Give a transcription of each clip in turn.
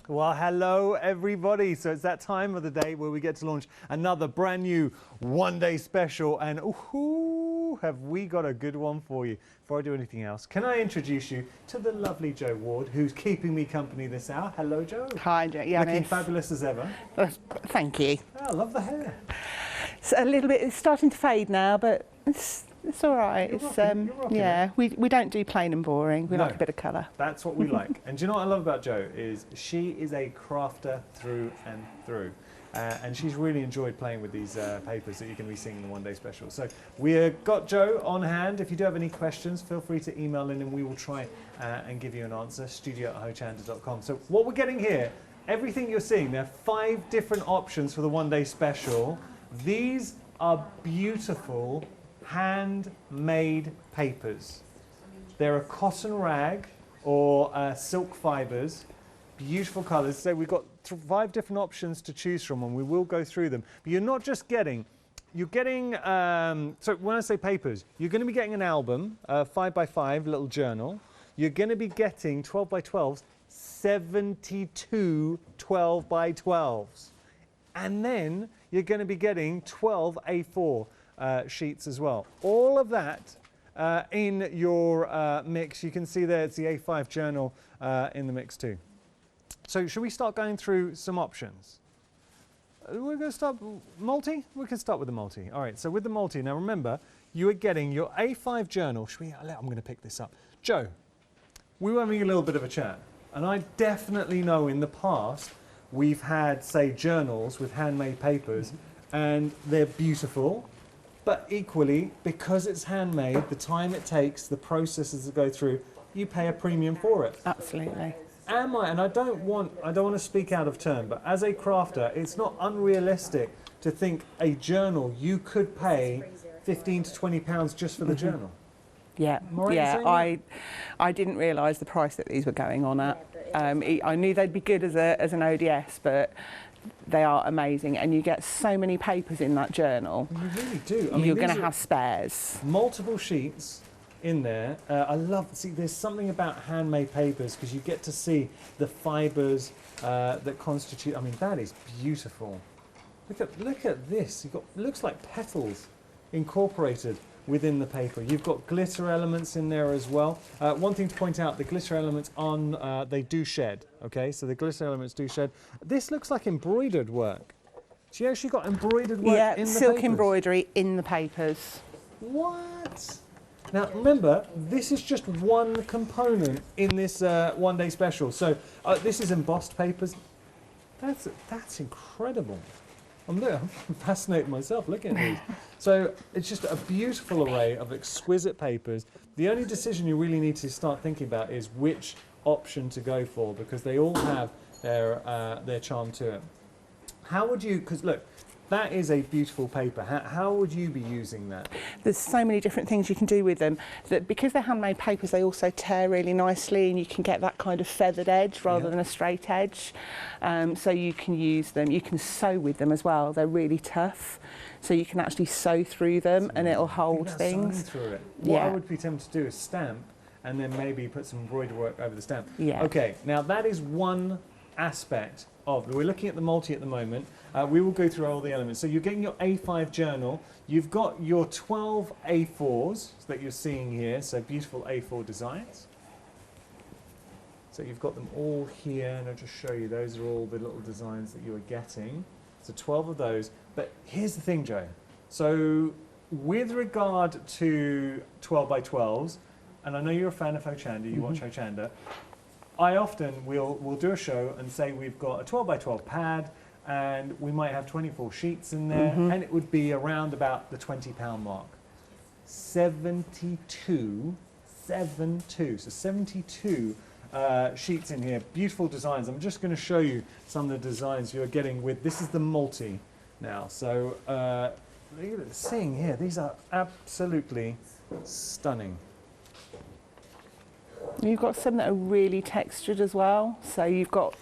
Well, hello everybody. So it's that time of the day where we get to launch another brand new one-day special, and ooh, have we got a good one for you. Before I do anything else, can I introduce you to the lovely Jo Ward, who's keeping me company this hour. Hello, Jo. Hi, Jo. Yeah, looking fabulous as ever. Thank you. Oh, I love the hair. It's a little bit, it's starting to fade now, but it's all right. You're rocking yeah, we don't do plain and boring. We like a bit of colour. That's what we like. And do you know what I love about Jo is she is a crafter through and through. And she's really enjoyed playing with these papers that you're going to be seeing in the one-day special. So we've got Jo on hand. If you do have any questions, feel free to email in and we will try and give you an answer. studio@hochanda.com. So what we're getting here, everything you're seeing, there are 5 different options for the one-day special. These are beautiful handmade papers. They're a cotton rag or silk fibers. Beautiful colours. So we've got 5 different options to choose from, and we will go through them. But you're not just getting, you're getting, so when I say papers, you're going to be getting an album, 5x5 little journal. You're going to be getting 12x12s, 72 12x12s. And then you're going to be getting 12 A4 sheets as well. All of that in your mix. You can see there it's the A5 journal in the mix too. So should we start going through some options? We're going to start multi? We can start with the multi. All right, so with the multi, now remember, you are getting your A5 journal. I'm going to pick this up. Jo, we were having a little bit of a chat, and I definitely know in the past we've had, say, journals with handmade papers, and they're beautiful, but equally, because it's handmade, the time it takes, the processes to go through, you pay a premium for it. Absolutely. And I don't want to speak out of turn, but as a crafter, it's not unrealistic to think a journal, you could pay 15 to 20 pounds just for the journal. Yeah, yeah. I didn't realise the price that these were going on at. I knew they'd be good as an ODS, but they are amazing, and you get so many papers in that journal. You really do. I mean, you're going to have spares. Multiple sheets in there. I love, see, there's something about handmade papers because you get to see the fibres that constitute. I mean, that is beautiful. Look at this. You've got, looks like petals incorporated within the paper. You've got glitter elements in there as well. One thing to point out, the glitter elements they do shed, okay? So the glitter elements do shed. This looks like embroidered work. She actually got embroidered work in the silk papers. Embroidery in the papers. What? Now remember, this is just one component in this one-day special. So this is embossed papers. That's incredible. I'm fascinated myself looking at these. So it's just a beautiful array of exquisite papers. The only decision you really need to start thinking about is which option to go for, because they all have their charm to it. How would you, because look, that is a beautiful paper. How would you be using that? There's so many different things you can do with them. That because they're handmade papers, they also tear really nicely, and you can get that kind of feathered edge rather than a straight edge. So you can use them. You can sew with them as well. They're really tough, so you can actually sew through them, and it'll hold things. Through it. What I would be tempted to do is stamp, and then maybe put some embroidery work over the stamp. Yeah. Okay. Now that is one aspect of. We're looking at the multi at the moment. We will go through all the elements. So you're getting your A5 journal. You've got your 12 A4s that you're seeing here. So beautiful A4 designs. So you've got them all here, and I'll just show you. Those are all the little designs that you are getting. So 12 of those. But here's the thing, Jo. So with regard to 12x12s, and I know you're a fan of Hochanda, you watch Hochanda, I often will do a show and say we've got a 12x12 pad, and we might have 24 sheets in there, and it would be around about the £20 mark. 72, so 72 sheets in here, beautiful designs. I'm just going to show you some of the designs you're getting with, this is the multi now. So seeing here, these are absolutely stunning. You've got some that are really textured as well. So you've got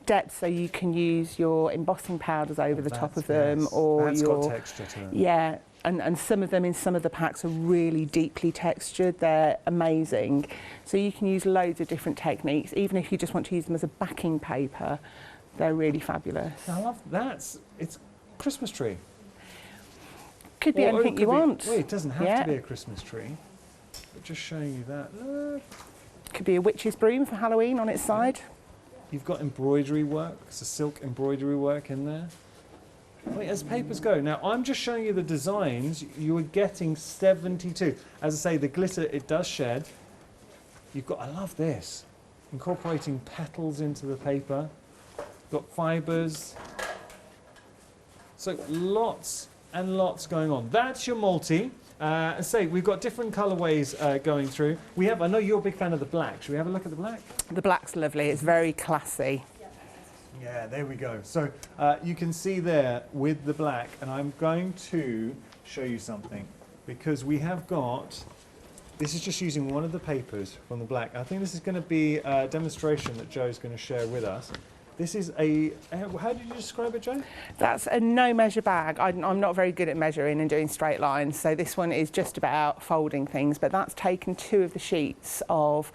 depth, so you can use your embossing powders over the top of them, or got texture to it. Yeah, and some of them in some of the packs are really deeply textured. They're amazing. So you can use loads of different techniques, even if you just want to use them as a backing paper. They're really fabulous. I love that. It's Christmas tree. Could be anything you want. Well, it doesn't have to be a Christmas tree. But just showing you that. Look. Could be a witch's broom for Halloween on its side. You've got embroidery work, so silk embroidery work in there. Wait, as papers go, now I'm just showing you the designs. You are getting 72. As I say, the glitter, it does shed. You've got, I love this, incorporating petals into the paper. You've got fibres. So lots and lots going on. That's your multi. Say we've got different colourways going through. We have. I know you're a big fan of the black. Should we have a look at the black? The black's lovely. It's very classy. Yeah, there we go. So you can see there with the black, and I'm going to show you something because we have got. This is just using one of the papers from the black. I think this is going to be a demonstration that Joe's going to share with us. This is a, how did you describe it, Joe? That's a no measure bag. I'm not very good at measuring and doing straight lines, so this one is just about folding things, but that's taken 2 of the sheets of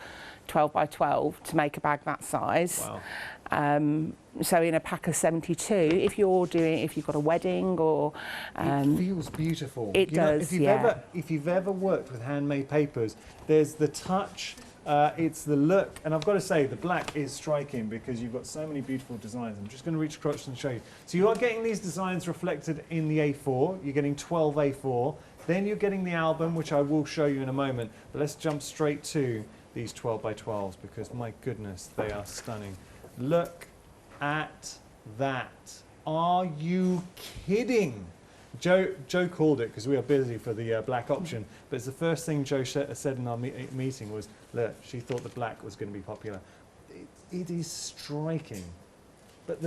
12 by 12 to make a bag that size. Wow. So in a pack of 72, if you've got a wedding or... it feels beautiful. It does, If you've ever worked with handmade papers, there's the touch, it's the look, and I've got to say the black is striking because you've got so many beautiful designs. I'm just going to reach across and show you. So you are getting these designs reflected in the A4. You're getting 12 A4. Then you're getting the album, which I will show you in a moment. But let's jump straight to these 12 by 12s because my goodness, they are stunning. Look at that. Are you kidding? Joe called it because we are busy for the black option, but it's the first thing Joe said in our meeting was, look, she thought the black was going to be popular. It is striking. But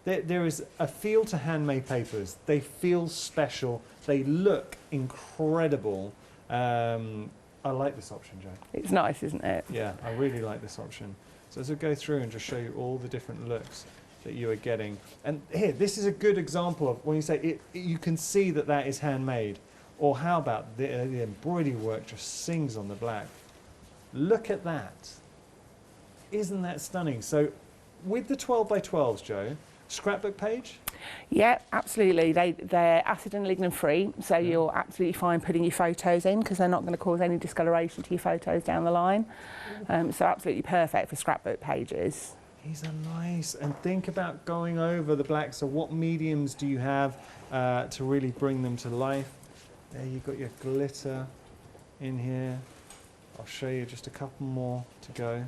there is a feel to handmade papers. They feel special. They look incredible. I like this option, Joe. It's nice, isn't it? Yeah, I really like this option. So as we go through and just show you all the different looks that you are getting. And here, this is a good example of when you say it, you can see that that is handmade. Or how about the embroidery work just sings on the black. Look at that. Isn't that stunning? So with the 12 by 12s, Joe, scrapbook page? Yeah, absolutely. They're acid and lignin free, so you're absolutely fine putting your photos in because they're not going to cause any discoloration to your photos down the line. So absolutely perfect for scrapbook pages. These are nice. And think about going over the black. So what mediums do you have to really bring them to life? There you've got your glitter in here. I'll show you just a couple more to go.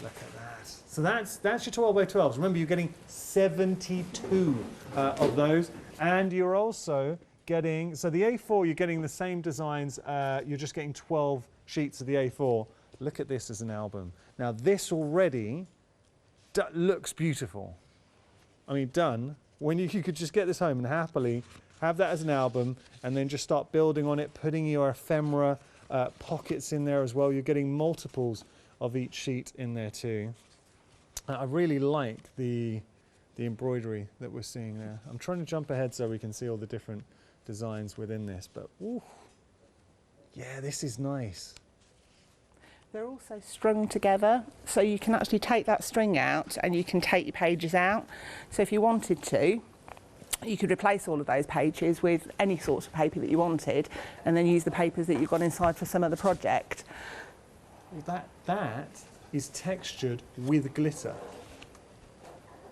Look at that. So that's your 12 by 12s. Remember, you're getting 72 of those. And you're also getting, so the A4, you're getting the same designs. You're just getting 12 sheets of the A4. Look at this as an album. Now, this already looks beautiful. I mean, done. When you could just get this home and happily have that as an album and then just start building on it, putting your ephemera pockets in there as well. You're getting multiples of each sheet in there too. I really like the embroidery that we're seeing there. I'm trying to jump ahead so we can see all the different designs within this, but ooh, yeah, this is nice. They're also strung together, so you can actually take that string out and you can take your pages out. So if you wanted to, you could replace all of those pages with any sorts of paper that you wanted and then use the papers that you've got inside for some other project. That is textured with glitter.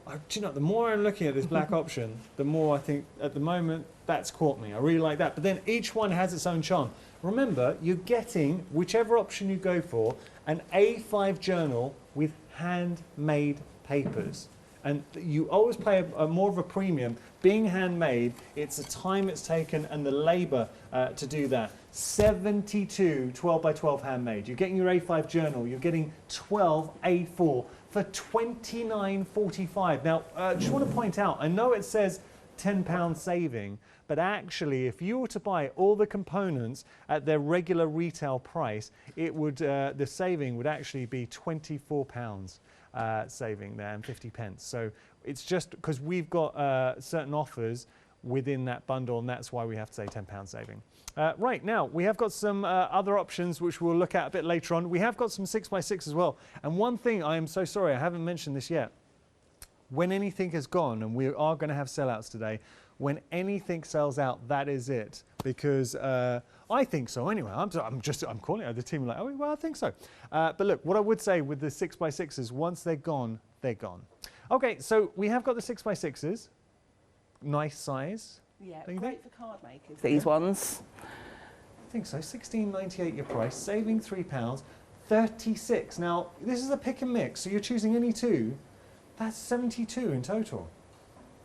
Do you know, the more I'm looking at this black option, the more I think at the moment that's caught me. I really like that. But then each one has its own charm. Remember, you're getting, whichever option you go for, an A5 journal with handmade papers. And you always pay a more of a premium. Being handmade, it's the time it's taken and the labour to do that. 72 12 by 12 handmade. You're getting your A5 journal. You're getting 12 A4 for £29.45. Now, just want to point out, I know it says £10 saving, but actually, if you were to buy all the components at their regular retail price, it would the saving would actually be £24 saving there and 50 pence. So it's just because we've got certain offers within that bundle, and that's why we have to say £10 saving. Right, now we have got some other options which we'll look at a bit later on. We have got some 6x6 as well. And one thing, I am so sorry, I haven't mentioned this yet. When anything is gone, and we are going to have sellouts today, when anything sells out, that is it. Because I think so anyway. I'm calling it. The team are like, oh, well, I think so. But look, what I would say with the 6x6s, once they're gone, they're gone. Okay, so we have got the 6x6s. Nice size. Yeah, great for card makers, these ones. I think so. £16.98 your price, saving £3, 36. Now, this is a pick and mix, so you're choosing any two. That's 72 in total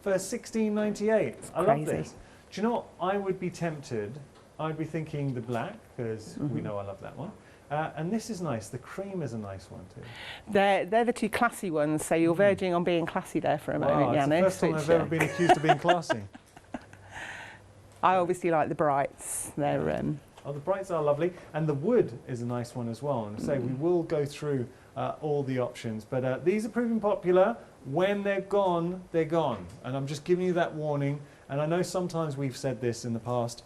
for £16.98. I love this. Do you know what? I would be tempted. I'd be thinking the black, because we know I love that one. And this is nice. The cream is a nice one too. They're the two classy ones, so you're verging on being classy there for a moment, Yanis. It's the first time I've ever been accused of being classy. I obviously like the brights. They're oh, the brights are lovely, and the wood is a nice one as well. And I say we will go through all the options, but these are proving popular. When they're gone, they're gone. And I'm just giving you that warning. And I know sometimes we've said this in the past,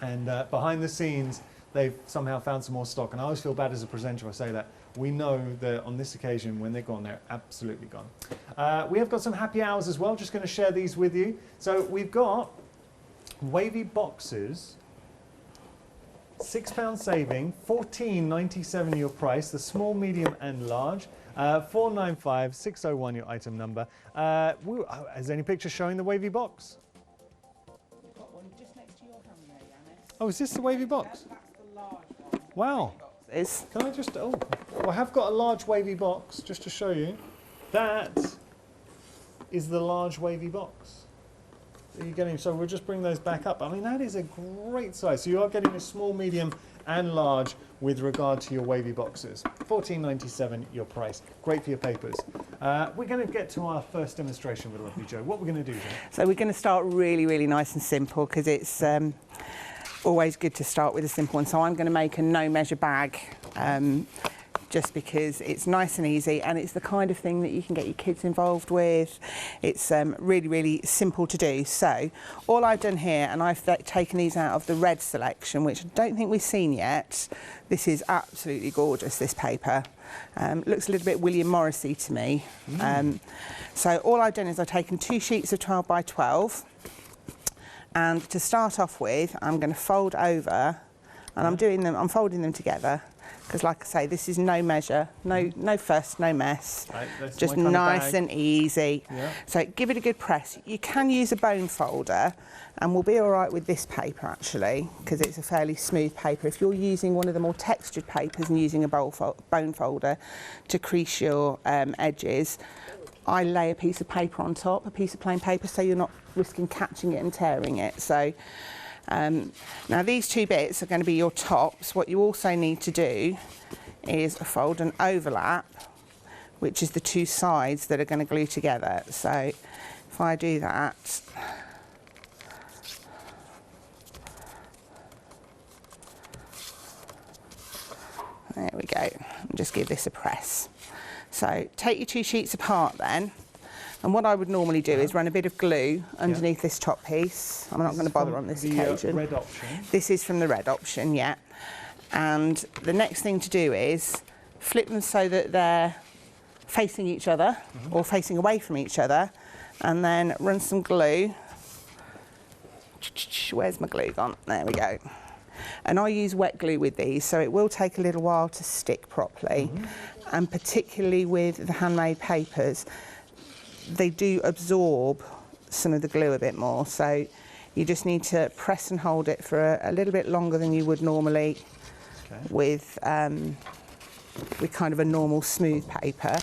and behind the scenes, they've somehow found some more stock. And I always feel bad as a presenter, I say that. We know that on this occasion, when they're gone, they're absolutely gone. We have got some happy hours as well. Just going to share these with you. So we've got wavy boxes, £6 saving, £14.97 your price, the small, medium and large, 495 601 your item number. Is there any picture showing the wavy box? We've got one just next to your hand there, Yanis. Oh, is this the wavy box? That's the large one. Wow. Can I just, well, I have got a large wavy box, just to show you. That is the large wavy box. You're getting, so we'll just bring those back up. I mean, that is a great size. So you are getting a small, medium and large with regard to your wavy boxes. £14.97 your price. Great for your papers. We're going to get to our first demonstration with lovely Jo. What we're going to do, Jo? So we're going to start really, really nice and simple, because it's always good to start with a simple one. So I'm going to make a no measure bag. Just because it's nice and easy, and it's the kind of thing that you can get your kids involved with. It's really, really simple to do. So all I've done here, and I've taken these out of the red selection, which I don't think we've seen yet. This is absolutely gorgeous, this paper. Looks a little bit William Morrissey to me. So all I've done is I've taken 2 sheets of 12 by 12, and to start off with, I'm going to fold over, and I'm folding them together. Because like I say, this is no measure, no fuss, no mess, right, just nice and easy. Yeah. So give it a good press. You can use a bone folder, and we'll be all right with this paper actually, because it's a fairly smooth paper. If you're using one of the more textured papers and using a bone folder to crease your edges, I lay a piece of paper on top, a piece of plain paper, so you're not risking catching it and tearing it. So. Now these 2 bits are going to be your tops. What you also need to do is fold an overlap, which is the 2 sides that are going to glue together. So if I do that, there we go, and just give this a press. So take your 2 sheets apart then. And what I would normally do is run a bit of glue underneath this top piece. I'm not going to bother on this occasion. Red option. This is from the red option, yeah. And the next thing to do is flip them so that they're facing each other or facing away from each other, and then run some glue. Where's my glue gone? There we go. And I use wet glue with these, so it will take a little while to stick properly. And particularly with the handmade papers, they do absorb some of the glue a bit more, so you just need to press and hold it for a little bit longer than you would normally with kind of a normal smooth paper.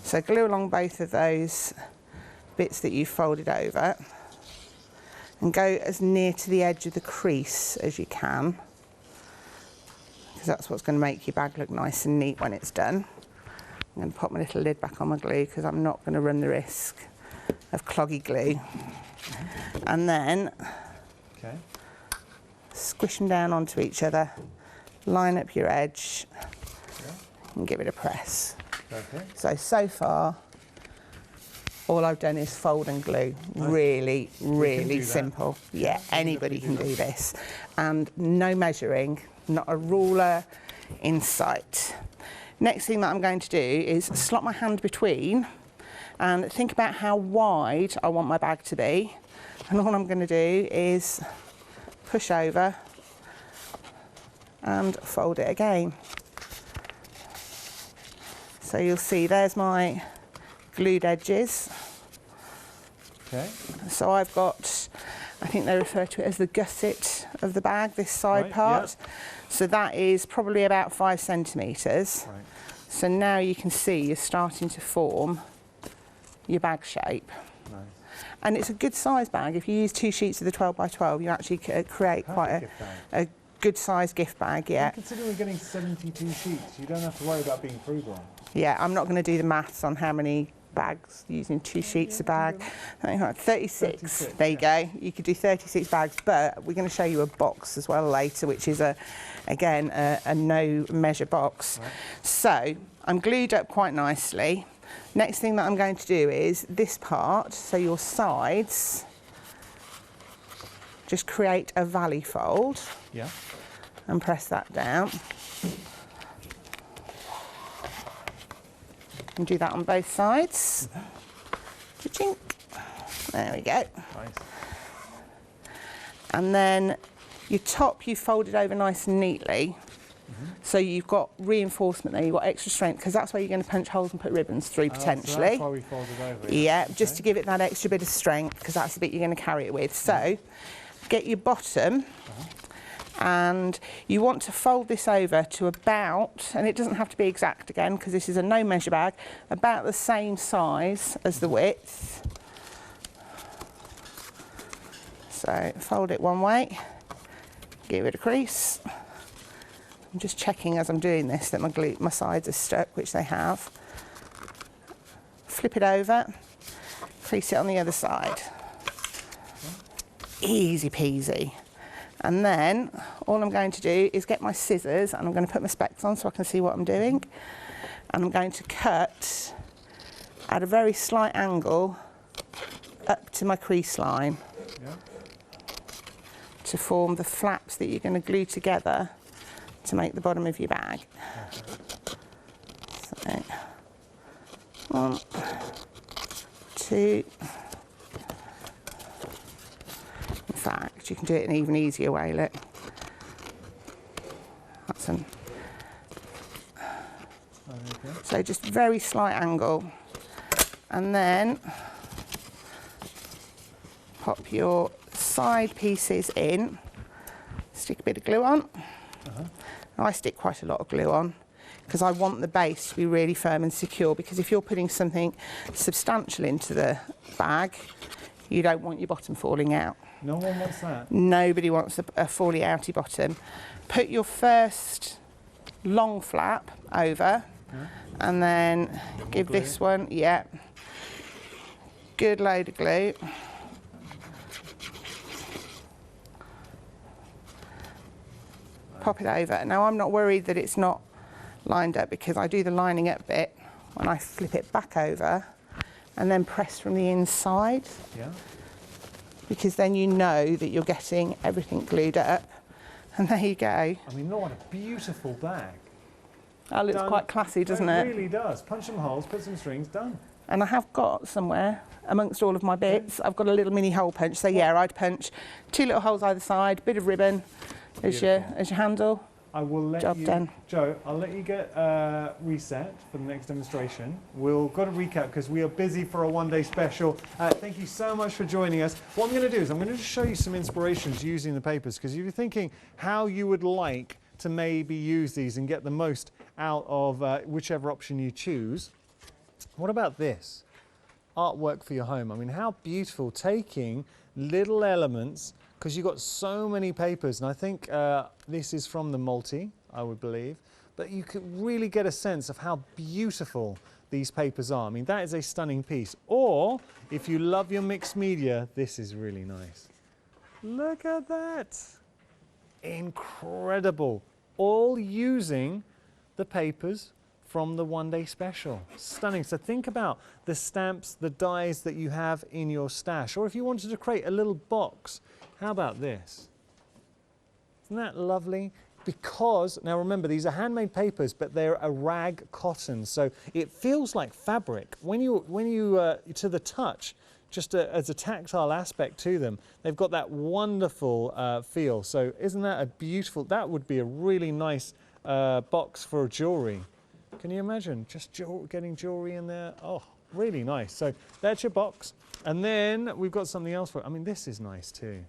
So glue along both of those bits that you've folded over, and go as near to the edge of the crease as you can, because that's what's going to make your bag look nice and neat when it's done. I'm going to pop my little lid back on my glue, because I'm not going to run the risk of cloggy glue. And then squish them down onto each other, line up your edge, and give it a press. So far, all I've done is fold and glue. Really, really simple. Yeah, anybody can do this. And no measuring, not a ruler in sight. Next thing that I'm going to do is slot my hand between and think about how wide I want my bag to be. And all I'm going to do is push over and fold it again. So you'll see there's my glued edges. Okay. So I've got, I think they refer to it as the gusset of the bag, this side part. Yeah. So that is probably about 5 centimetres. Right. So now you can see you're starting to form your bag shape. Nice. And it's a good size bag. If you use 2 sheets of the 12 by 12, you actually create quite a good size gift bag, yeah. Considering we're getting 72 sheets, you don't have to worry about being frugal. Yeah, I'm not going to do the maths on how many bags using 2 sheets of bag. 36. There you go. You could do 36 bags, but we're going to show you a box as well later, which is again a no measure box. Right. So I'm glued up quite nicely. Next thing that I'm going to do is this part, so your sides, just create a valley fold. Yeah. And press that down. And do that on both sides. Cha-chink. There we go. Nice. And then your top you folded over nice and neatly. So you've got reinforcement there, you've got extra strength, because that's where you're going to punch holes and put ribbons through potentially. So that's why we folded over. Yeah, just to give it that extra bit of strength, because that's the bit you're going to carry it with. So get your bottom. And you want to fold this over to about, and it doesn't have to be exact again because this is a no measure bag, about the same size as the width. So fold it one way, give it a crease. I'm just checking as I'm doing this that my sides are stuck, which they have. Flip it over, crease it on the other side. Easy peasy. And then all I'm going to do is get my scissors and I'm going to put my specs on so I can see what I'm doing. And I'm going to cut at a very slight angle up to my crease line to form the flaps that you're going to glue together to make the bottom of your bag. So, 1, 2. In fact, you can do it in an even easier way, look. That's an... So just very slight angle. And then pop your side pieces in, stick a bit of glue on. Now I stick quite a lot of glue on because I want the base to be really firm and secure, because if you're putting something substantial into the bag, you don't want your bottom falling out. No one wants that. Nobody wants a fally outy bottom. Put your first long flap over and then give this one, good load of glue. Pop it over. Now I'm not worried that it's not lined up because I do the lining up bit when I flip it back over and then press from the inside. Yeah. Because then you know that you're getting everything glued up. And there you go. I mean, look, what a beautiful bag. That looks quite classy, doesn't it? It really does. Punch some holes, put some strings, done. And I have got somewhere, amongst all of my bits, I've got a little mini hole punch. So yeah, I'd punch 2 little holes either side, bit of ribbon as your handle. I will let Job you, done. Joe, I'll let you get reset for the next demonstration. We'll got to recap because we are busy for a one-day special. Thank you so much for joining us. What I'm going to do is I'm going to just show you some inspirations using the papers, because if you're thinking how you would like to maybe use these and get the most out of whichever option you choose, what about this? Artwork for your home. I mean, how beautiful, taking little elements, because you've got so many papers, and I think this is from the multi, I would believe, but you can really get a sense of how beautiful these papers are. I mean, that is a stunning piece. Or, if you love your mixed media, this is really nice. Look at that. Incredible. All using the papers from the one-day special. Stunning. So think about the stamps, the dies that you have in your stash. Or if you wanted to create a little box, how about this? Isn't that lovely? Because, now remember, these are handmade papers, but they're a rag cotton, so it feels like fabric. When you to the touch, just as a tactile aspect to them, they've got that wonderful feel. So isn't that a beautiful, that would be a really nice box for jewellery. Can you imagine just getting jewellery in there? Oh, really nice. So that's your box. And then we've got something else for it. I mean, this is nice too.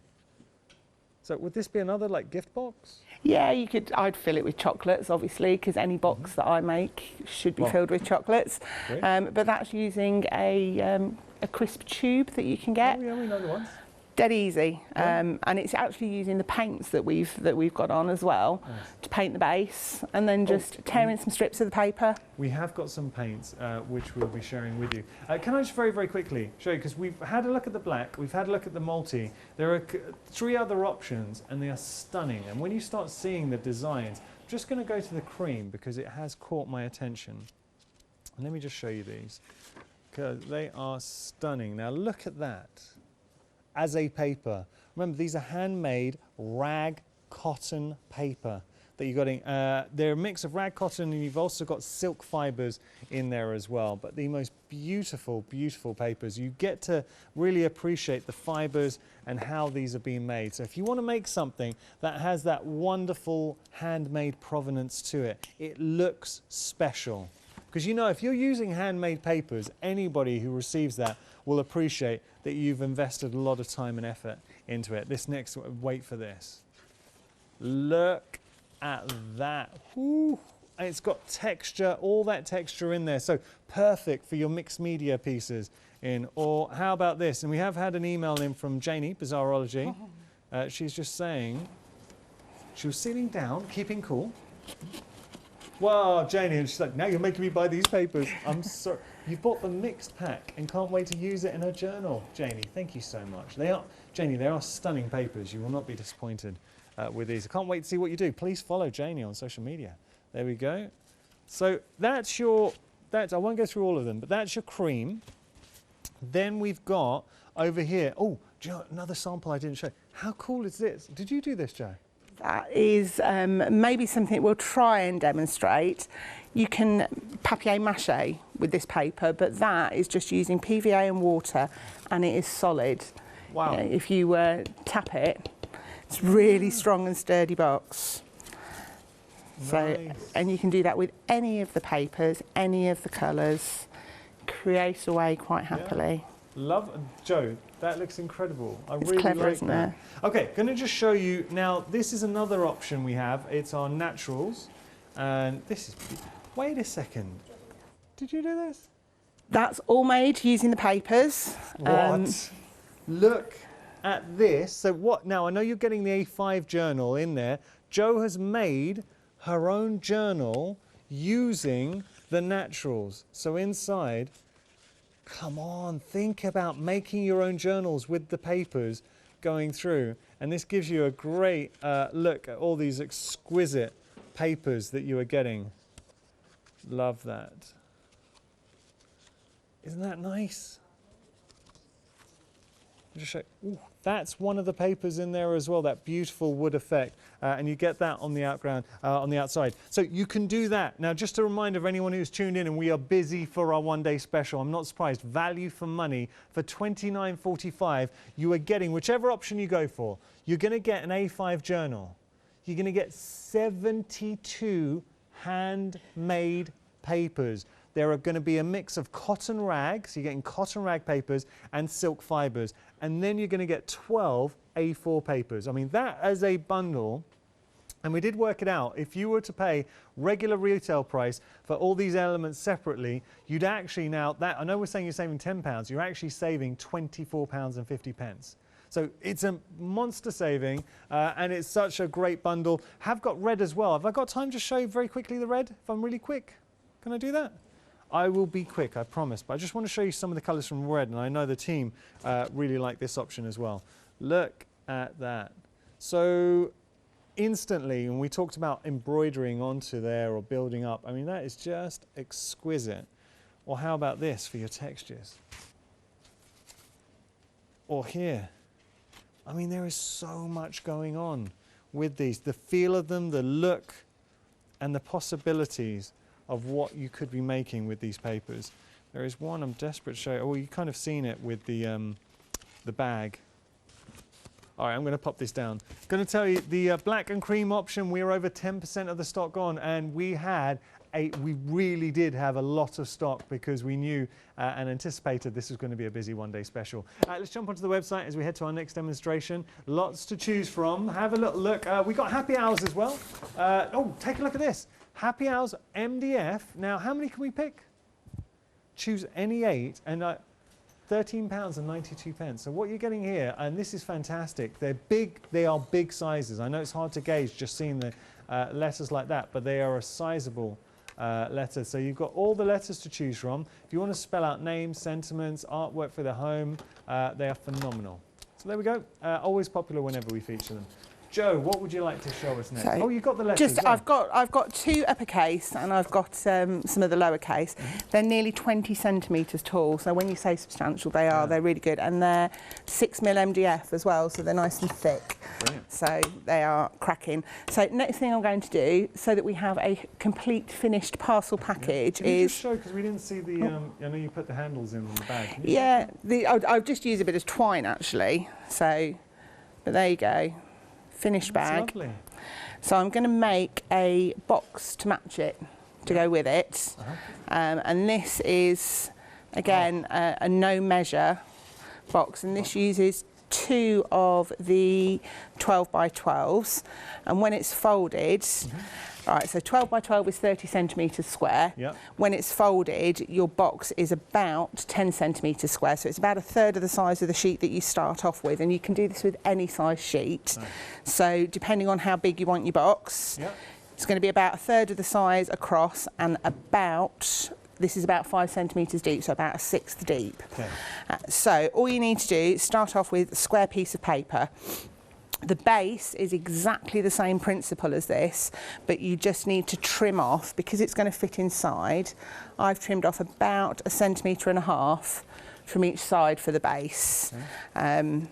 So would this be another like gift box? Yeah, you could. I'd fill it with chocolates, obviously, because any box that I make should be filled with chocolates. But that's using a crisp tube that you can get. Oh yeah, we know the ones. Dead easy, and it's actually using the paints that we've got on as well to paint the base, and then just tear in some strips of the paper. We have got some paints which we'll be sharing with you. Can I just very, very quickly show you, because we've had a look at the black, we've had a look at the multi. There are 3 other options, and they are stunning. And when you start seeing the designs, I'm just going to go to the cream because it has caught my attention. And let me just show you these, because they are stunning. Now look at that. As a paper. Remember, these are handmade rag cotton paper that you're getting. They're a mix of rag cotton, and you've also got silk fibers in there as well. But the most beautiful, beautiful papers. You get to really appreciate the fibers and how these are being made. So if you want to make something that has that wonderful handmade provenance to it, it looks special. Because you know, if you're using handmade papers, anybody who receives that will appreciate that you've invested a lot of time and effort into it. This next one, wait for this. Look at that. Woo. And it's got texture, all that texture in there. So perfect for your mixed media pieces in. Or how about this? And we have had an email in from Janie, Bizarrology. She's just saying, she was sitting down, keeping cool. Wow, Janie, and she's like, now you're making me buy these papers. I'm sorry. You've bought the mixed pack and can't wait to use it in her journal. Janie, thank you so much. Janie, they are stunning papers. You will not be disappointed with these. I can't wait to see what you do. Please follow Janie on social media. There we go. So I won't go through all of them, but that's your cream. Then we've got over here, oh, do you know, another sample I didn't show. How cool is this? Did you do this, Joe? That is maybe something we'll try and demonstrate. You can papier-mâché with this paper, but that is just using PVA and water, and it is solid. Wow. If you tap it, it's really strong and sturdy box. So, Nice. and you can do that with any of the papers, any of the colours, create away quite happily. Love, Joe, that looks incredible. It's really clever, like isn't that. it? Okay, going to just show you now. This is another option we have. It's our naturals, and this is. Wait a second. Did you do this? That's all made using the papers. What? Look at this. So what? Now I know you're getting the A5 journal in there. Jo has made her own journal using the naturals. So inside. Come on, think about making your own journals with the papers going through. And this gives you a great look at all these exquisite papers that you are getting. Love that. Isn't that nice? Just show, ooh, that's one of the papers in there as well, that beautiful wood effect. And you get that on the on the outside. So you can do that. Now, just a reminder of anyone who's tuned in, and we are busy for our one-day special. I'm not surprised. Value for money for $29.45. You are getting whichever option you go for. You're going to get an A5 journal. You're going to get 72 handmade papers. There are going to be a mix of cotton rags, so you're getting cotton rag papers and silk fibers, and then you're going to get 12 A4 papers. I mean, that as a bundle, and we did work it out, if you were to pay regular retail price for all these elements separately, you'd actually now, I know we're saying you're saving £10, you're actually saving £24.50. So it's a monster saving, and it's such a great bundle. Have got red as well. Have I got time to show you very quickly the red, if I'm really quick? Can I do that? I will be quick, I promise, but I just want to show you some of the colours from red, and I know the team really like this option as well. Look at that. So instantly, when we talked about embroidering onto there or building up, I mean, that is just exquisite. Or how about this for your textures? Or here. I mean, there is so much going on with these. The feel of them, the look, and the possibilities of what you could be making with these papers. There is one I'm desperate to show you. Oh, you've kind of seen it with the bag. All right, I'm going to pop this down. Going to tell you, the black and cream option, we're over 10% of the stock gone, and we really did have a lot of stock because we knew and anticipated this was going to be a busy one-day special. Let's jump onto the website as we head to our next demonstration. Lots to choose from. Have a little look. We got happy hours as well. Oh, take a look at this. Happy hours MDF. Now, how many can we pick? Choose any 8, and £13.92. So what you're getting here, and this is fantastic. They're big. They are big sizes. I know it's hard to gauge just seeing the letters like that, but they are a sizable letter. So you've got all the letters to choose from. If you want to spell out names, sentiments, artwork for the home, they are phenomenal. So there we go. Always popular whenever we feature them. Joe, what would you like to show us next? So oh, you've got the letters. I've got 2 uppercase and I've got some of the lowercase. They're nearly 20 centimetres tall. So when you say substantial, they are. They're really good, and they're 6mm MDF as well. So they're nice and thick. Brilliant. So they are cracking. So next thing I'm going to do, so that we have a complete finished parcel package, Can you is just show, because we didn't see the. I know you put the handles in on the bag. Yeah, I've just used a bit of twine actually. So, but there you go. Finished bag. Lovely. So I'm going to make a box to match it, to go with it. And this is, again, a no measure box, and this uses 2 of the 12 by 12s, and when it's folded, right, so 12 by 12 is 30 centimetres square. Yep. When it's folded, your box is about 10 centimetres square, so it's about a third of the size of the sheet that you start off with, and you can do this with any size sheet. Nice. So depending on how big you want your box, it's going to be about a third of the size across, and about, this is about 5 centimetres deep, so about a 1/6 deep. Okay. So all you need to do is start off with a square piece of paper. The base is exactly the same principle as this, but you just need to trim off, because it's going to fit inside. I've trimmed off about 1.5 centimetres from each side for the base. Okay.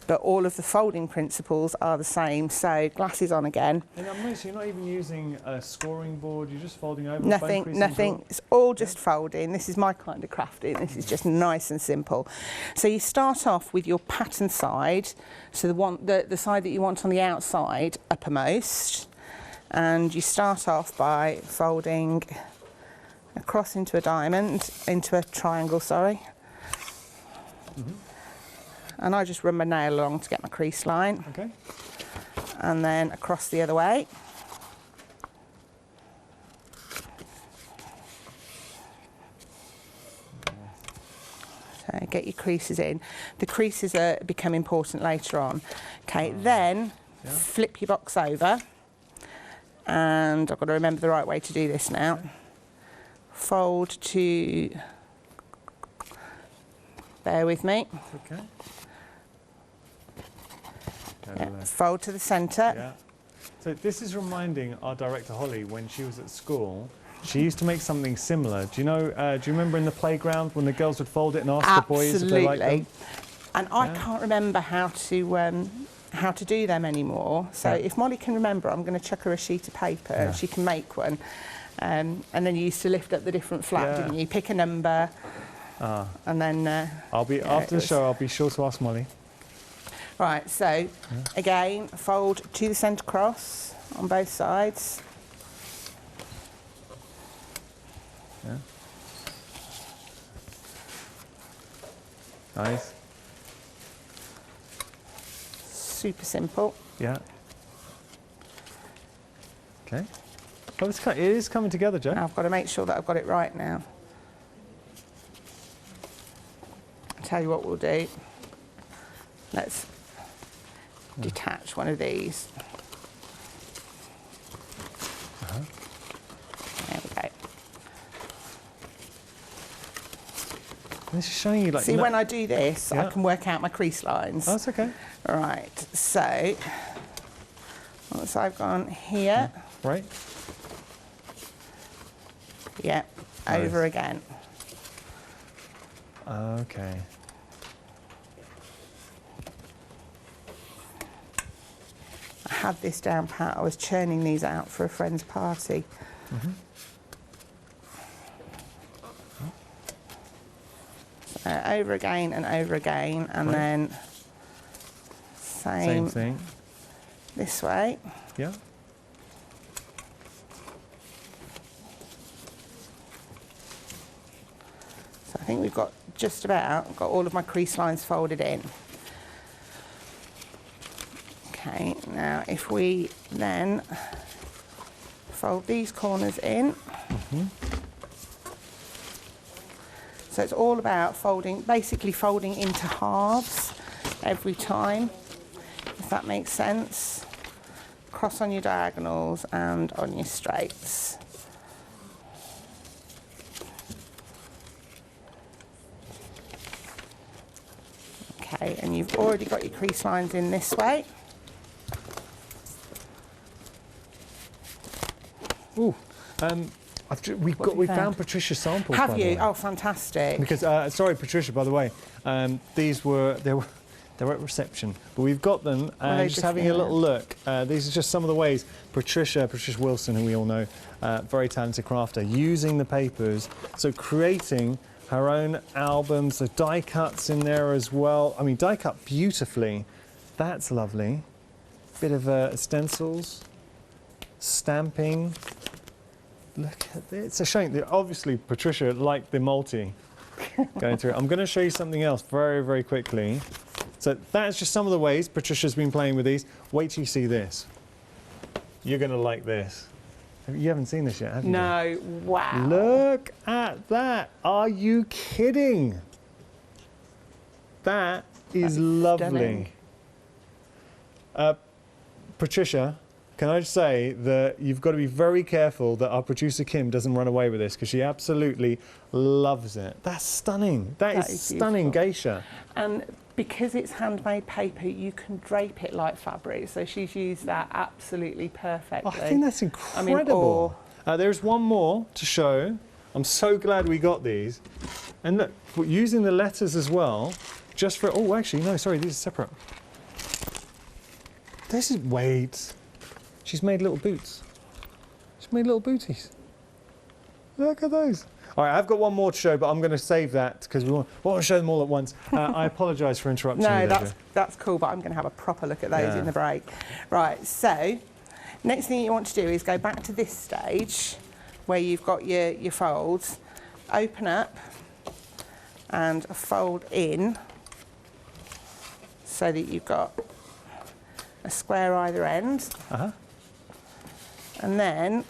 But all of the folding principles are the same. So glasses on again. And I'm noticing you're not even using a scoring board, you're just folding over. Nothing. It's all just folding. This is my kind of crafting. This is just nice and simple. So you start off with your pattern side, so the side that you want on the outside uppermost, and you start off by folding across into a diamond, into a triangle, sorry. And I just run my nail along to get my crease line. Okay. And then across the other way. So get your creases in. The creases become important later on. Okay, then flip your box over. And I've got to remember the right way to do this now. Fold to, bear with me. Okay. Fold to the centre. Yeah. So this is reminding our director Holly, when she was at school, she used to make something similar. Do you know? Do you remember in the playground when the girls would fold it and ask the boys if they liked them? And I can't remember how to do them anymore. So if Molly can remember, I'm going to chuck her a sheet of paper and she can make one. And then you used to lift up the different flat, didn't you? Pick a number, and then. After the show, I'll be sure to ask Molly. Right, so again, fold to the centre cross on both sides. Yeah. Nice. Super simple. Yeah. Okay. Well, it is coming together, Joe. I've got to make sure that I've got it right now. I'll tell you what we'll do. Let's detach one of these. There we go. This is showing you, like, see, when I do this, I can work out my crease lines. Oh, that's okay. All right, so So I've gone here, Right? yeah, Nice. over again. Okay. I had this down pat. I was churning these out for a friend's party. So over again and over again, and Right. then Same thing. this way. Yeah. So I think we've got just about got all of my crease lines folded in. Okay, now if we then fold these corners in. So it's all about folding, basically folding into halves every time, if that makes sense. Cross on your diagonals and on your straights. Okay, and you've already got your crease lines in this way. Ooh. We found Patricia's samples. Have by the you? way. Oh, fantastic. Because sorry, Patricia. By the way, they were at reception, but we've got them. they Just having a different? little look. These are just some of the ways Patricia Wilson, who we all know, very talented crafter, using the papers. So creating her own albums, the die cuts in there as well. I mean, die cut beautifully. That's lovely. Bit of stencils, stamping. Look at this. It's a shame that obviously Patricia liked the multi going through it. I'm going to show you something else very, very quickly. So that's just some of the ways Patricia's been playing with these. Wait till you see this. You're going to like this. You haven't seen this yet, have you? No, wow. Look at that. Are you kidding? That is lovely. Patricia, can I just say that you've got to be very careful that our producer Kim doesn't run away with this, because she absolutely loves it. That's stunning. That is stunning geisha. And because it's handmade paper, you can drape it like fabric. So she's used that absolutely perfectly. Oh, I think that's incredible. There's one more to show. I'm so glad we got these. And look, we're using the letters as well, just for, oh, actually, no, sorry, these are separate. This is, wait. She's made little boots. She's made little booties. Look at those. All right, I've got one more to show, but I'm going to save that because we want to show them all at once. I apologise for interrupting you. No, that's cool, but I'm going to have a proper look at those in the break. Right, so next thing you want to do is go back to this stage where you've got your folds, open up and fold in so that you've got a square either end. And then,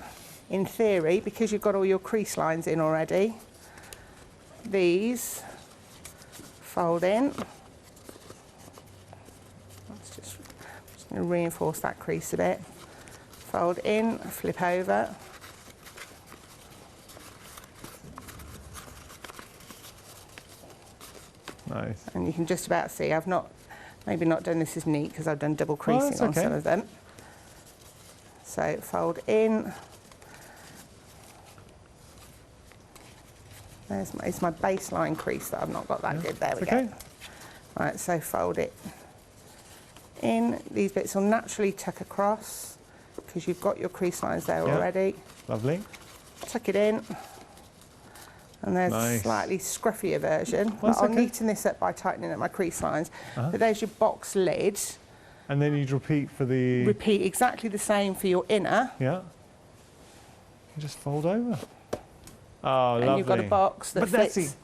in theory, because you've got all your crease lines in already, these fold in. Just going to reinforce that crease a bit. Fold in, flip over. Nice. And you can just about see, I've maybe not done this as neat because I've done double creasing on some of them. So fold in. It's my baseline crease that I've not got that good. There we go. Right, so fold it in. These bits will naturally tuck across because you've got your crease lines there already. Lovely. Tuck it in. And there's a slightly scruffier version. But I'll neaten this up by tightening up my crease lines. But there's your box lid. And then you'd repeat for the... Repeat exactly the same for your inner. Yeah. And just fold over. Oh, lovely. And you've got a box that fits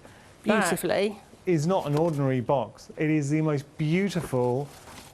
beautifully. That is not an ordinary box. It is the most beautiful,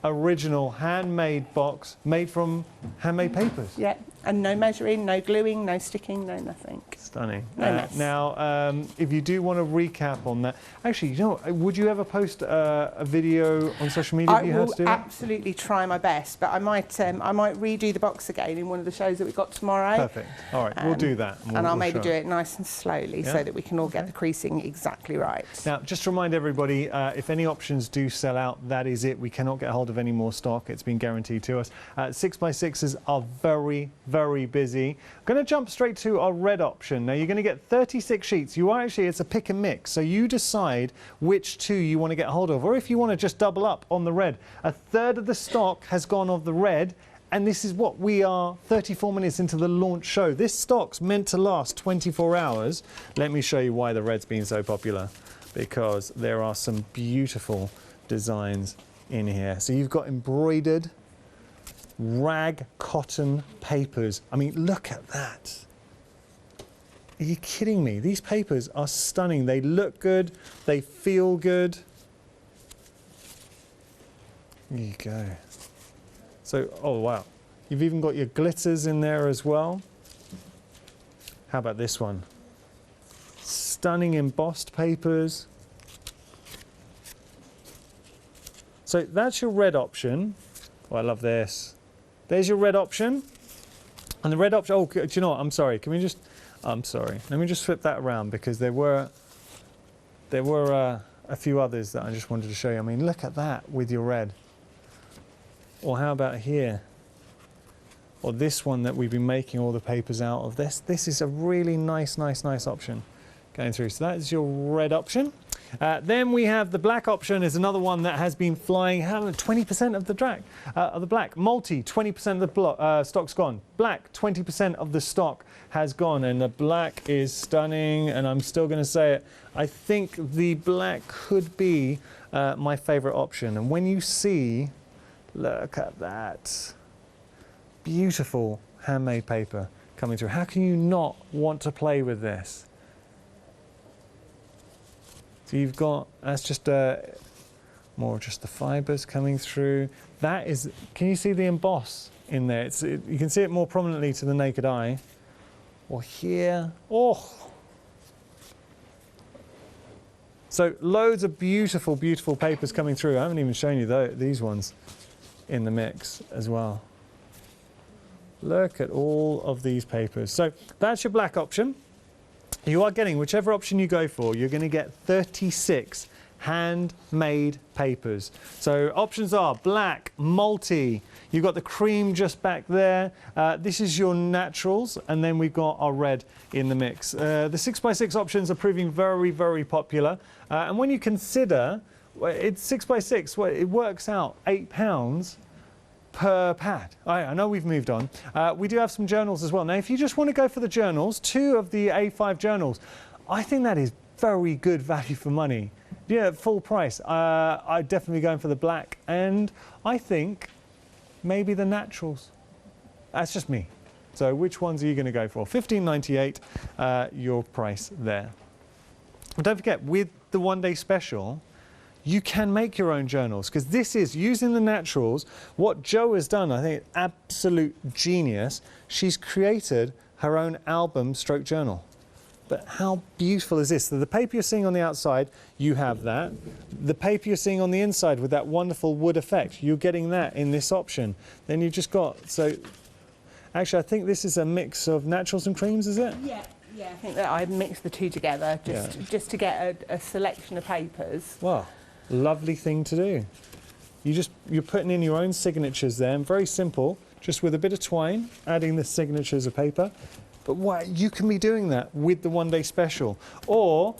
original, handmade box made from handmade papers. Yeah, And no measuring, no gluing, no sticking, no nothing. Stunning. No mess. Now, if you do want to recap on that, actually, you know, would you ever post a video on social media if you had to do I that? will absolutely try my best, but I might redo the box again in one of the shows that we've got tomorrow. Perfect. All right, we'll do that. And I'll maybe do it nice and slowly so that we can all get the creasing exactly right. Now, just to remind everybody, if any options do sell out, that is it. We cannot get hold of any more stock. It's been guaranteed to us. 6x6s are very, very busy. I'm going to jump straight to our red option. Now, you're going to get 36 sheets. It's a pick and mix. So you decide which two you want to get hold of, or if you want to just double up on the red. A third of the stock has gone of the red. And this is what we are 34 minutes into the launch show. This stock's meant to last 24 hours. Let me show you why the red's been so popular. Because there are some beautiful designs in here. So you've got embroidered rag cotton papers. I mean, look at that. Are you kidding me? These papers are stunning. They look good. They feel good. There you go. So, oh wow. You've even got your glitters in there as well. How about this one? Stunning embossed papers. So that's your red option. Oh, I love this. There's your red option. And the red option, oh, do you know what? I'm sorry. Can we just, I'm sorry. Let me just flip that around because there were a few others that I just wanted to show you. I mean, look at that with your red. Or how about here? Or this one that we've been making all the papers out of. This is a really nice option going through. So that is your red option. Then we have the black option is another one that has been flying. 20% of the black. Multi, 20% of the stock's gone. Black, 20% of the stock has gone. And the black is stunning. And I'm still going to say it. I think the black could be my favorite option. And when you see, look at that. Beautiful handmade paper coming through. How can you not want to play with this? So you've got, that's just more just the fibers coming through. That is, can you see the emboss in there? You can see it more prominently to the naked eye. Or here, oh. So loads of beautiful, beautiful papers coming through. I haven't even shown you these ones in the mix as well. Look at all of these papers. So that's your black option. You are getting, whichever option you go for, you're going to get 36 handmade papers. So options are black, multi, you've got the cream just back there. This is your naturals, and then we've got our red in the mix. The 6x6 options are proving very, very popular. And when you consider, it's 6x6, well, it works out £8 per pad. I know we've moved on. We do have some journals as well. Now, if you just want to go for the journals, 2 of the A5 journals, I think that is very good value for money. Yeah, full price. I'd definitely be going for the black, and I think maybe the naturals. That's just me. So which ones are you going to go for? $15.98, your price there. But don't forget, with the one-day special, you can make your own journals, because this is using the naturals. What Jo has done, I think, absolute genius. She's created her own album stroke journal. But how beautiful is this? So the paper you're seeing on the outside, you have that. The paper you're seeing on the inside with that wonderful wood effect, you're getting that in this option. Then you've just got, so actually I think this is a mix of naturals and creams, is it? Yeah. Yeah, I think that I mixed the two together just to get a selection of papers. Wow. Lovely thing to do. You're putting in your own signatures there, and very simple, just with a bit of twine, adding the signatures of paper. But what, you can be doing that with the one-day special, or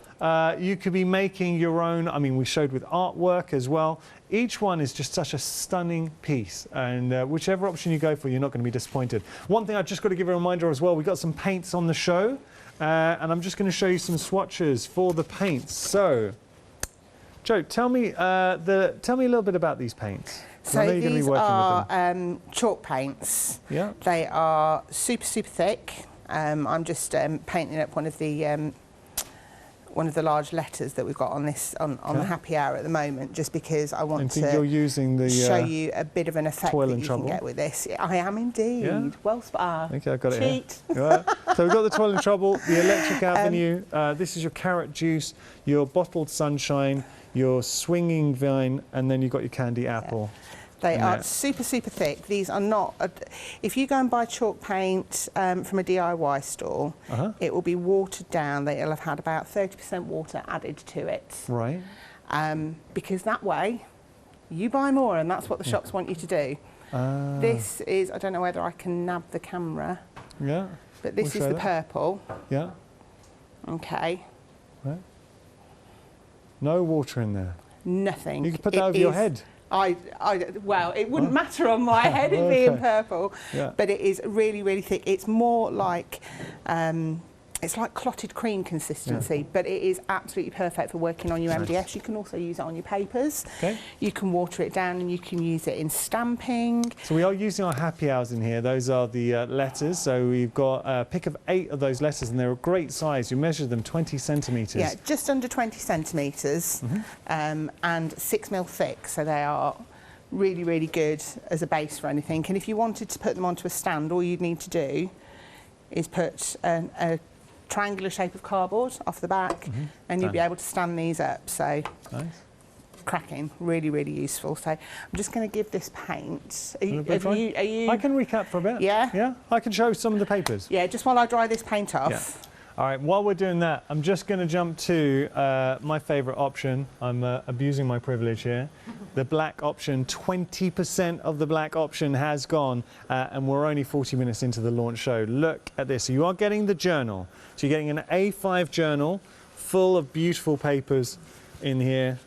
you could be making your own. I mean, we showed with artwork as well. Each one is just such a stunning piece, and whichever option you go for, you're not going to be disappointed. One thing I've just got to give a reminder as well, we've got some paints on the show, and I'm just going to show you some swatches for the paints. So, Jo, tell me a little bit about these paints. So these are chalk paints. Yeah. They are super, super thick. I'm just painting up one of the one of the large letters that we've got on this on the happy hour at the moment, just because I want to you're using the, show you a bit of an effect that you can get with this. I am indeed. Yeah? Well spotted. Okay, I've got Cheat. it here. Right. So we've got the Toil and Trouble, the Electric Avenue. This is your carrot juice, your bottled sunshine, your swinging vine, and then you've got your candy apple. They are super, super thick. These are not, if you go and buy chalk paint from a DIY store, it will be watered down. They'll have had about 30% water added to it. Right. Because that way, you buy more, and that's what the shops want you to do. This is, I don't know whether I can nab the camera. Yeah. But this is the purple. Yeah. Okay. Right. No water in there. Nothing. You can put that over your head. Well, it wouldn't matter on my head, it being purple, but it is really, really thick. It's more like, it's like clotted cream consistency, but it is absolutely perfect for working on your MDFs. You can also use it on your papers. Okay. You can water it down and you can use it in stamping. So we are using our happy hours in here. Those are the letters. So we've got a pick of 8 of those letters, and they're a great size. You measure them 20 centimetres. Yeah, just under 20 centimetres, and 6mm thick. So they are really, really good as a base for anything. And if you wanted to put them onto a stand, all you'd need to do is put a triangular shape of cardboard off the back, and you'll be able to stand these up. So cracking, really, really useful. So I'm just going to give this paint. Are you? I can recap for a bit. Yeah. Yeah. I can show some of the papers. Yeah. Just while I dry this paint off. Yeah. All right. While we're doing that, I'm just going to jump to my favourite option. I'm abusing my privilege here. The black option. 20% of the black option has gone, and we're only 40 minutes into the launch show. Look at this. So you are getting the journal. So you're getting an A5 journal full of beautiful papers in here.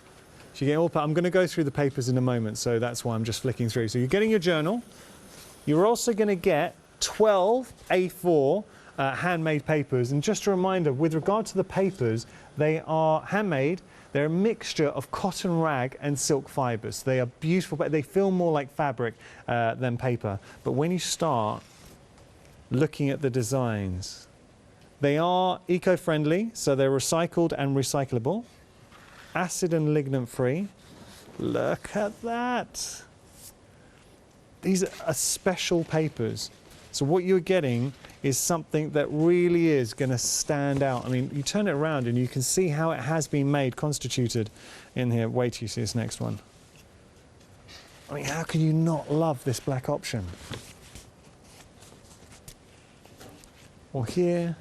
So you get all. I'm going to go through the papers in a moment, so that's why I'm just flicking through. So you're getting your journal. You're also going to get 12 A4 handmade papers. And just a reminder, with regard to the papers, they are handmade. They're a mixture of cotton rag and silk fibres. They are beautiful, but they feel more like fabric than paper. But when you start looking at the designs, they are eco-friendly, so they're recycled and recyclable, acid and lignin free. Look at that. These are special papers. So what you're getting is something that really is going to stand out. I mean, you turn it around and you can see how it has been made, constituted in here. Wait till you see this next one. I mean, how can you not love this black option? Or here.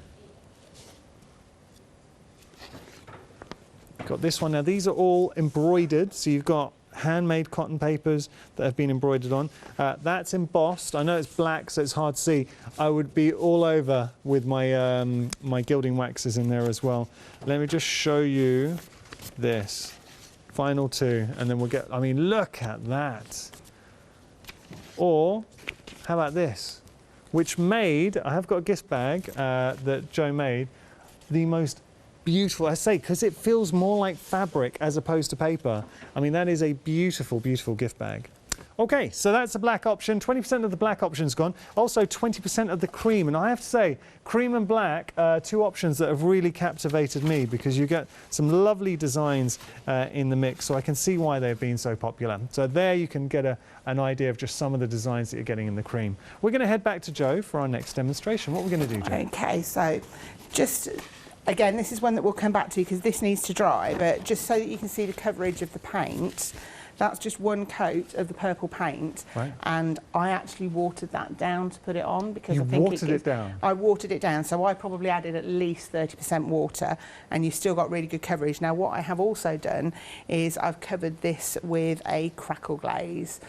Got this one. Now, these are all embroidered, so you've got handmade cotton papers that have been embroidered on. That's embossed. I know it's black, so it's hard to see. I would be all over with my my gilding waxes in there as well. Let me just show you this. Final 2, and then we'll get, I mean, look at that. Or, how about this? Which made, I have got a gift bag that Joe made, the most beautiful, I say, because it feels more like fabric as opposed to paper. I mean, that is a beautiful, beautiful gift bag. Okay, so that's the black option. 20% of the black option's gone. Also 20% of the cream. And I have to say, cream and black are 2 options that have really captivated me, because you get some lovely designs in the mix. So I can see why they've been so popular. So there you can get an idea of just some of the designs that you're getting in the cream. We're going to head back to Joe for our next demonstration. What are we going to do, Joe? Okay, so just, again, this is one that we'll come back to because this needs to dry, but just so that you can see the coverage of the paint, that's just one coat of the purple paint, and I actually watered that down to put it on because I think watered it down. I watered it down, so I probably added at least 30% water, and you've still got really good coverage. Now, what I have also done is I've covered this with a crackle glaze.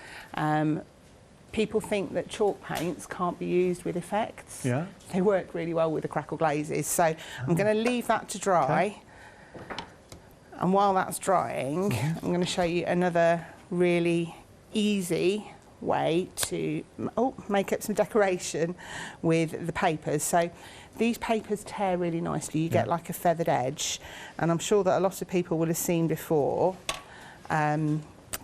People think that chalk paints can't be used with effects. Yeah. They work really well with the crackle glazes, so I'm going to leave that to dry. Okay. And while that's drying, I'm going to show you another really easy way to make up some decoration with the papers. So these papers tear really nicely. You get like a feathered edge, and I'm sure that a lot of people will have seen before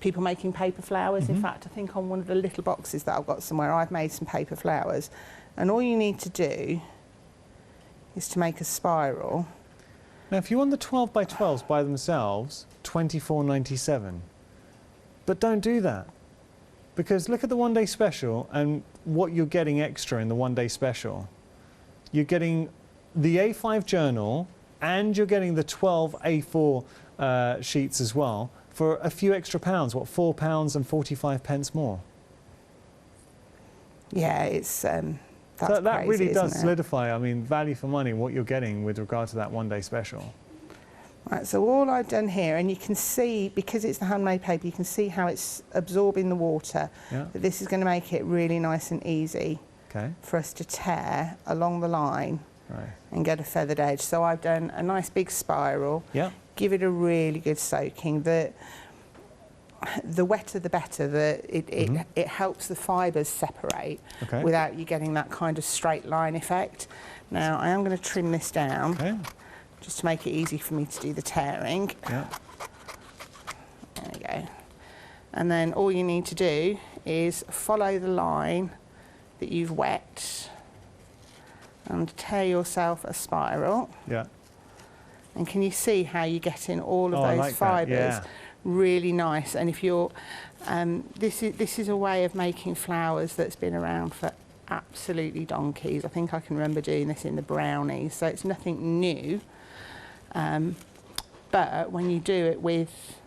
people making paper flowers. In fact, I think on one of the little boxes that I've got somewhere, I've made some paper flowers. And all you need to do is to make a spiral. Now, if you want the 12 by 12s by themselves, $24.97. But don't do that. Because look at the one-day special and what you're getting extra in the one-day special. You're getting the A5 journal and you're getting the 12 A4 sheets as well for a few extra pounds. What, £4 and 45 pence more? Yeah, it's that's so that crazy, really does isn't it? solidify, I mean, value for money, what you're getting with regard to that one-day special. Right, so all I've done here, and you can see, because it's the handmade paper, you can see how it's absorbing the water. Yeah. But this is going to make it really nice and easy for us to tear along the line and get a feathered edge. So I've done a nice big spiral. Yeah. Give it a really good soaking. The wetter the better. It helps the fibres separate without you getting that kind of straight line effect. Now I am going to trim this down just to make it easy for me to do the tearing. Yeah. There we go. And then all you need to do is follow the line that you've wet and tear yourself a spiral. Yeah. And can you see how you're getting all of those fibres really nice? And if you're, this is a way of making flowers that's been around for absolutely donkeys. I think I can remember doing this in the brownies, so it's nothing new. But when you do it with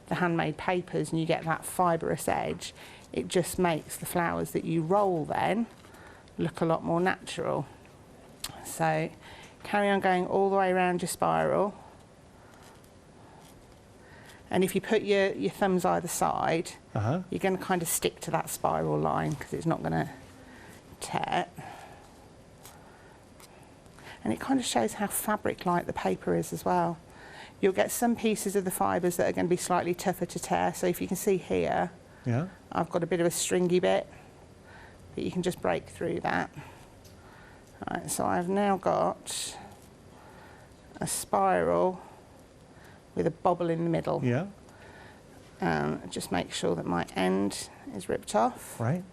the handmade papers and you get that fibrous edge, it just makes the flowers that you roll then look a lot more natural. So carry on going all the way around your spiral. And if you put your thumbs either side, you're going to kind of stick to that spiral line because it's not going to tear. And it kind of shows how fabric-like the paper is as well. You'll get some pieces of the fibres that are going to be slightly tougher to tear. So if you can see here, I've got a bit of a stringy bit, but you can just break through that. Right, so I've now got a spiral with a bobble in the middle. Yeah. Just make sure that my end is ripped off. Right.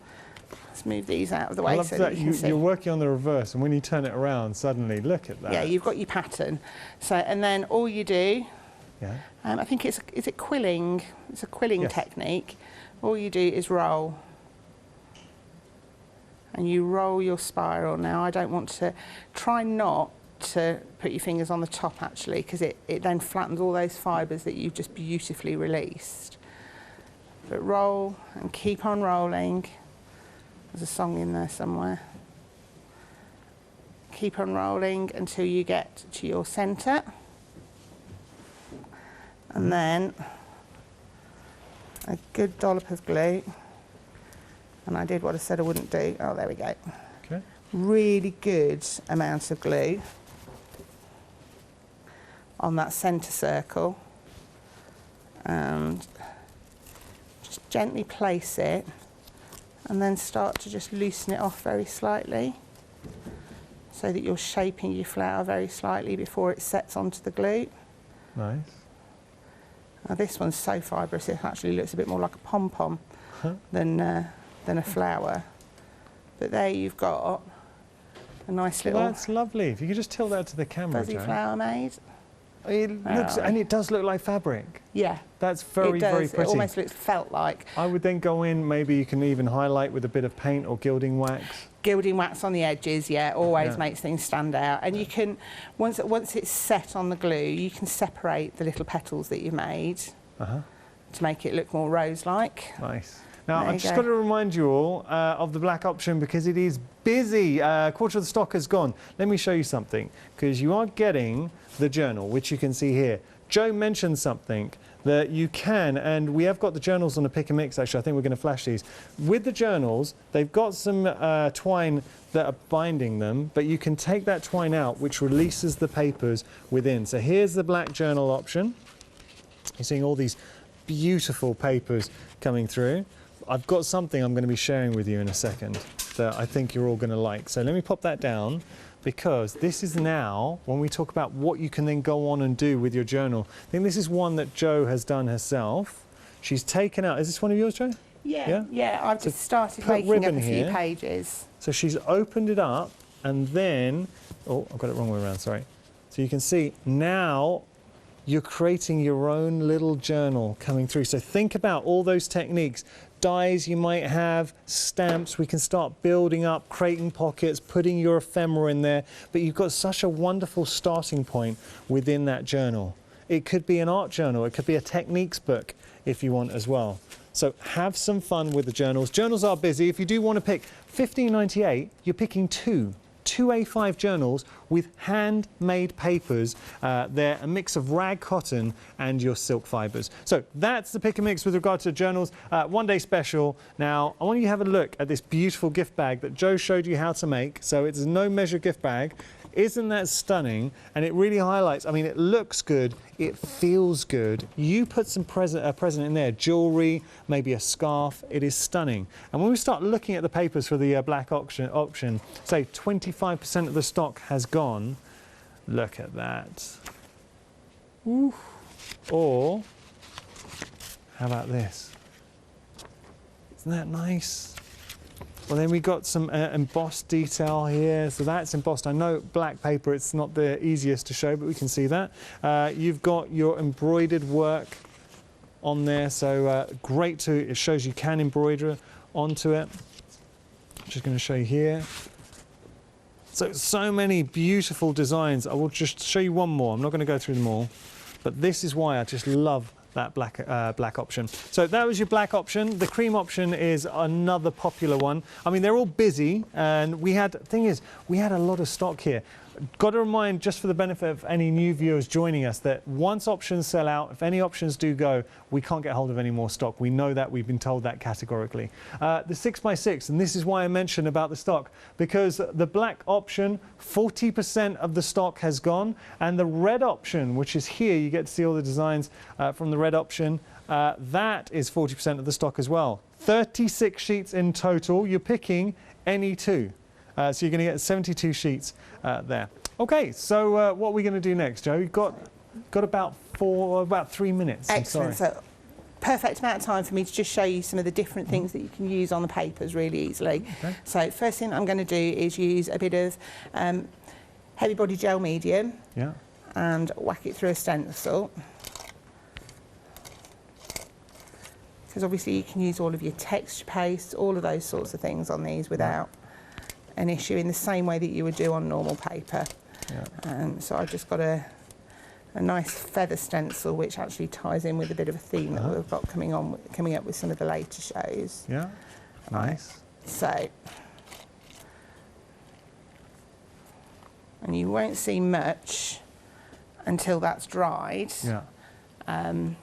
Let's move these out of the way I love so that you can see. you're working on the reverse, and when you turn it around, suddenly look at that. Yeah, you've got your pattern. So, and then all you do, I think is it quilling? It's a quilling technique. All you do is roll. And you roll your spiral. Now, I don't want to, try not to put your fingers on the top actually, because it then flattens all those fibres that you've just beautifully released. But roll and keep on rolling. There's a song in there somewhere. Keep on rolling until you get to your centre. And then a good dollop of glue. And I did what I said I wouldn't do. Oh, there we go. Okay. Really good amount of glue on that centre circle. And just gently place it and then start to just loosen it off very slightly so that you're shaping your flower very slightly before it sets onto the glue. Nice. Now this one's so fibrous it actually looks a bit more like a pom-pom than a flower. But there you've got a nice little... Well, that's lovely. If you could just tilt that to the camera, fuzzy Jo. flower made. It looks, and it does look like fabric. Yeah. That's very, very pretty. It almost looks felt like. I would then go in, maybe you can even highlight with a bit of paint or gilding wax. Gilding wax on the edges, always makes things stand out. And you can, once it's set on the glue, you can separate the little petals that you made to make it look more rose-like. Nice. Now, I've just got to remind you all of the black option because it is busy. A quarter of the stock has gone. Let me show you something, because you are getting the journal, which you can see here. Jo mentioned something that you can, and we have got the journals on a pick and mix, actually. I think we're going to flash these. With the journals, they've got some twine that are binding them, but you can take that twine out, which releases the papers within. So here's the black journal option. You're seeing all these beautiful papers coming through. I've got something I'm going to be sharing with you in a second that I think you're all going to like. So let me pop that down, because this is now, when we talk about what you can then go on and do with your journal, I think this is one that Jo has done herself. She's taken out, is this one of yours, Jo? Yeah, I've just started making up a few pages. So she's opened it up and then, oh, I've got it wrong way around, sorry. So you can see now you're creating your own little journal coming through. So think about all those techniques. Dies you might have, stamps, we can start building up, creating pockets, putting your ephemera in there, but you've got such a wonderful starting point within that journal. It could be an art journal, it could be a techniques book if you want as well. So have some fun with the journals. Journals are busy. If you do want to pick $15.98, you're picking two A5 journals with handmade papers. They're a mix of rag cotton and your silk fibres. So that's the pick and mix with regard to journals. One day special. Now, I want you to have a look at this beautiful gift bag that Joe showed you how to make. So it's a no measure gift bag. Isn't that stunning? And it really highlights, I mean, it looks good, it feels good. You put some present in there, jewellery, maybe a scarf, it is stunning. And when we start looking at the papers for the black option, say 25% of the stock has gone, look at that. Ooh. Or, how about this? Isn't that nice? Well, then we got some embossed detail here, so that's embossed. I know black paper, it's not the easiest to show, but we can see that. You've got your embroidered work on there, so great to, it shows you can embroider onto it. I'm just going to show you here. So many beautiful designs. I will just show you one more. I'm not going to go through them all, but this is why I just love that black option. So that was your black option. The cream option is another popular one. I mean, they're all busy, and we had a lot of stock here. Got to remind, just for the benefit of any new viewers joining us, that once options sell out, if any options do go, we can't get hold of any more stock. We know that, we've been told that categorically. The 6x6, and this is why I mentioned about the stock, because the black option, 40% of the stock has gone, and the red option, which is here, you get to see all the designs from the red option, that is 40% of the stock as well. 36 sheets in total. You're picking any two. So you're going to get 72 sheets there. Okay, so what are we going to do next, Joe? You've got about 3 minutes. Excellent. So perfect amount of time for me to just show you some of the different things that you can use on the papers really easily. Okay. So first thing I'm going to do is use a bit of heavy body gel medium, and whack it through a stencil. Because obviously you can use all of your texture pastes, all of those sorts of things on these without an issue, in the same way that you would do on normal paper. So I've just got a nice feather stencil, which actually ties in with a bit of a theme that we've got coming up with some of the later shows. Yeah, nice. So, and you won't see much until that's dried. But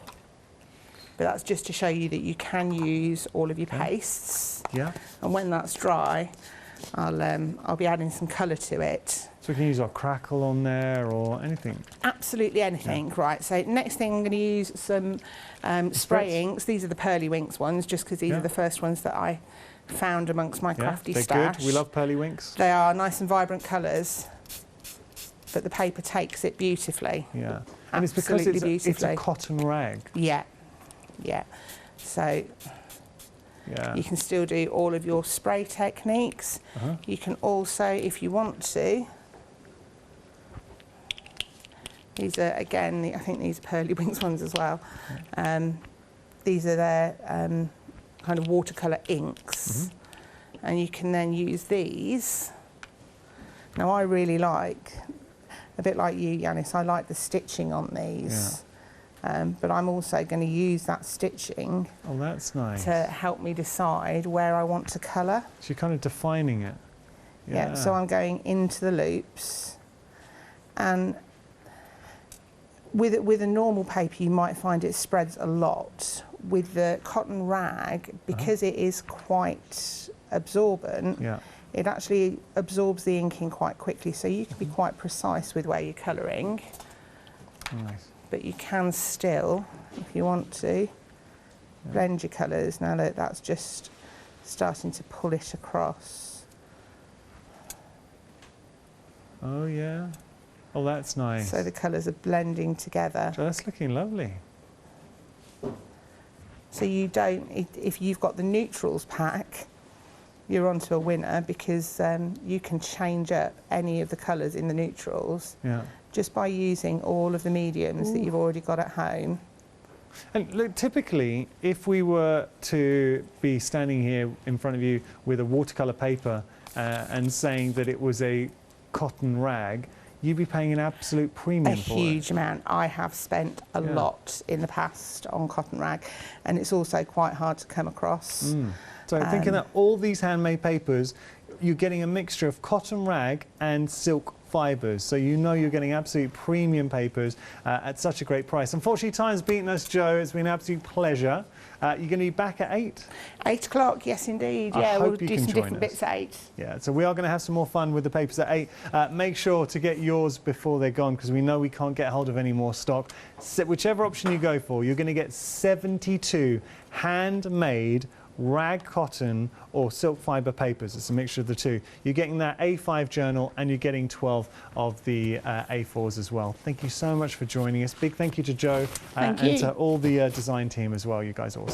that's just to show you that you can use all of your pastes. And when that's dry, I'll be adding some colour to it. So we can use our crackle on there or anything? Absolutely anything, right. So next thing I'm going to use some spray inks. These are the Pearly Winks ones, just because these are the first ones that I found amongst my crafty stash. They're good, we love Pearly Winks. They are nice and vibrant colours, but the paper takes it beautifully. And it's because it's a cotton rag. So you can still do all of your spray techniques. You can also, if you want to, these are, again, I think these are Pearly Winks ones as well. These are their kind of watercolour inks. And you can then use these. Now I really like, a bit like you, Yanis, I like the stitching on these. But I'm also going to use that stitching that's nice. to help me decide where I want to colour. So you're kind of defining it. So I'm going into the loops, and with a normal paper you might find it spreads a lot. With the cotton rag, because it is quite absorbent, it actually absorbs the inking quite quickly, so you can be quite precise with where you're colouring. Nice. But you can still, if you want to, blend your colours. Now look, that's just starting to pull it across. Oh yeah. Oh, that's nice. So the colours are blending together. So that's looking lovely. So you don't, if you've got the neutrals pack, you're onto a winner, because you can change up any of the colours in the neutrals just by using all of the mediums that you've already got at home. And look, typically, if we were to be standing here in front of you with a watercolour paper and saying that it was a cotton rag, you'd be paying an absolute premium for it. A huge amount. I have spent a lot in the past on cotton rag, and it's also quite hard to come across. So thinking that all these handmade papers, you're getting a mixture of cotton rag and silk fibres, so you know you're getting absolute premium papers at such a great price. Unfortunately, time's beaten us, Jo. It's been an absolute pleasure. You're going to be back at 8? 8 o'clock, yes indeed. I Yeah, hope we'll you do can some join different us. bits at 8. Yeah, so we are going to have some more fun with the papers at 8. Make sure to get yours before they're gone, because we know we can't get hold of any more stock. So whichever option you go for, you're going to get 72 handmade rag cotton or silk fibre papers. It's a mixture of the two. You're getting that A5 journal and you're getting 12 of the A4s as well. Thank you so much for joining us. Big thank you to Jo and to all the design team as well. You guys are awesome.